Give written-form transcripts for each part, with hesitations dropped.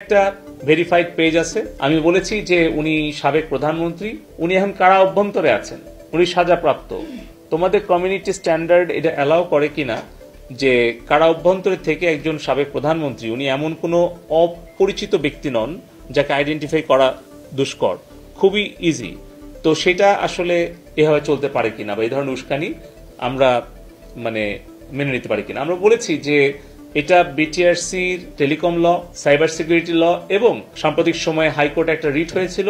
একটা verified page আছে। আমি বলেছি যে উনি সাবেক প্রধানমন্ত্রী, উনি এখন কারা অভ্যন্তরে আছেন, উনি সাজাপ্রাপ্ত। তোমাদের কমিউনিটি স্ট্যান্ডার্ড এটা অ্যালাউ করে কিনা যে কারা অভ্যন্তরে থেকে একজন সাবেক প্রধানমন্ত্রী, উনি এমন কোনো অপরিচিত ব্যক্তি নন যাকে আইডেন্টিফাই করা দুষ্কর, খুবই ইজি। তো সেটা আসলে এভাবে চলতে পারে কিনা বা এই ধরনের উস্কানি আমরা মেনে নিতে পারি কিনা। আমরা বলেছি যে এটা বিটিআরসির টেলিকম ল, সাইবার সিকিউরিটি ল এবং সাম্প্রতিক সময়ে হাইকোর্টে একটা রিট হয়েছিল,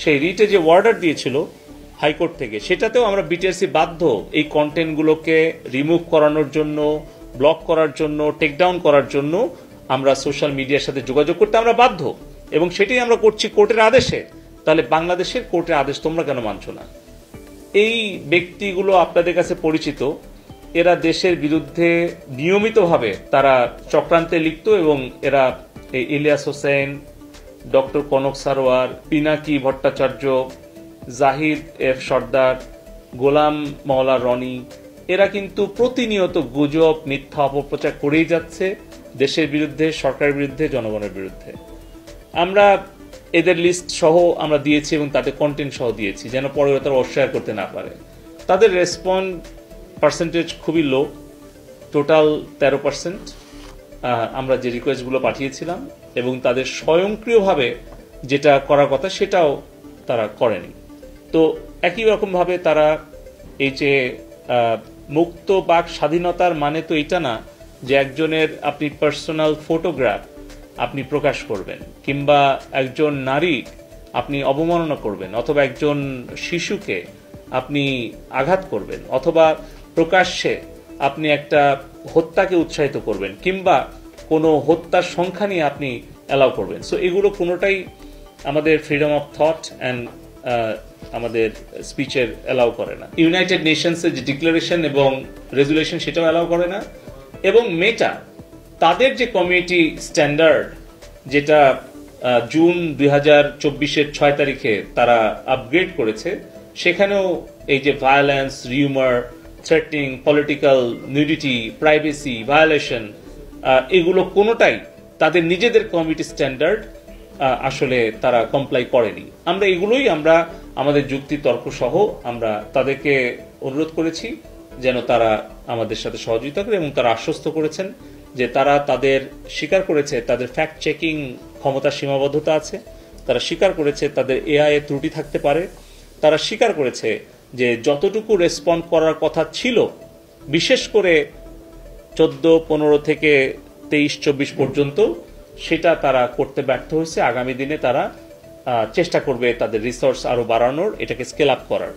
সেই রিটে যে অর্ডার দিয়েছিল হাইকোর্ট থেকে, সেটাতেও আমরা বিটিআরসি বাধ্য এই কন্টেন্টগুলোকে রিমুভ করানোর জন্য, ব্লক করার জন্য, টেকডাউন করার জন্য আমরা সোশ্যাল মিডিয়ার সাথে যোগাযোগ করতে আমরা বাধ্য, এবং সেটাই আমরা করছি কোর্টের আদেশে। তাহলে বাংলাদেশের কোর্টের আদেশ তোমরা কেন মানছো না? এই ব্যক্তিগুলো আপনাদের কাছে পরিচিত, এরা দেশের বিরুদ্ধে নিয়মিতভাবে তারা চক্রান্তে লিপ্ত, এবং এরা ইলিয়াস হোসেন, ডক্টর কনক সারোয়ার, পিনাকি ভট্টাচার্য, জাহিদ এফ সর্দার, গোলাম মওলা রনি, এরা কিন্তু প্রতিনিয়ত গুজব, মিথ্যা অপপ্রচার করেই যাচ্ছে দেশের বিরুদ্ধে, সরকারের বিরুদ্ধে, জনগণের বিরুদ্ধে। আমরা এদের লিস্ট সহ আমরা দিয়েছি এবং তাদের কন্টেন্ট সহ দিয়েছি, যেন পরে তারা অস্বীকার করতে না পারে। তাদের রেসপন্ড পার্সেন্টেজ খুবই লো, টোটাল 13%। আমরা যে রিকোয়েস্টগুলো পাঠিয়েছিলাম এবং তাদের স্বয়ংক্রিয়ভাবে যেটা করার কথা সেটাও তারা করেনি। তো একই রকমভাবে তারা এই যে মুক্ত বাক স্বাধীনতার মানে তো এটা না যে একজনের আপনি পার্সোনাল ফটোগ্রাফ আপনি প্রকাশ করবেন, কিংবা একজন নারী আপনি অবমাননা করবেন, অথবা একজন শিশুকে আপনি আঘাত করবেন, অথবা প্রকাশ্যে আপনি একটা হত্যাকে উৎসাহিত করবেন, কিংবা কোনো হত্যার সংখ্যা নিয়ে আপনি অ্যালাউ করবেন। সো এগুলো কোনোটাই আমাদের ফ্রিডম অফ থট অ্যান্ড আমাদের স্পিচের অ্যালাউ করে না। ইউনাইটেড নেশনসের যে ডিক্লারেশন এবং রেজুলেশন সেটাও অ্যালাউ করে না। এবং মেটা তাদের যে কমিউনিটি স্ট্যান্ডার্ড, যেটা জুন 2024-এর 6 তারিখে তারা আপগ্রেড করেছে, সেখানেও এই যে violence, rumour, threatening, political nudity, privacy violation, এগুলো কোনোটাই তাদের নিজেদের কমিউনিটি স্ট্যান্ডার্ড আসলে তারা কমপ্লাই করেনি। আমরা এগুলোই আমরা আমাদের যুক্তি তর্ক সহ আমরা তাদেরকে অনুরোধ করেছি যেন তারা আমাদের সাথে সহযোগিতা করে, এবং তারা আশ্বস্ত করেছেন যে তারা তাদের স্বীকার করেছে তাদের ফ্যাক্ট চেকিং ক্ষমতার সীমাবদ্ধতা আছে, তারা স্বীকার করেছে তাদের এআই এর ত্রুটি থাকতে পারে, তারা স্বীকার করেছে যে যতটুকু রেসপন্ড করার কথা ছিল, বিশেষ করে 14, 15 থেকে 23, 24 পর্যন্ত, সেটা তারা করতে ব্যর্থ হয়েছে। আগামী দিনে তারা চেষ্টা করবে তাদের রিসোর্স আরো বাড়ানোর, এটাকে স্কেল আপ করার।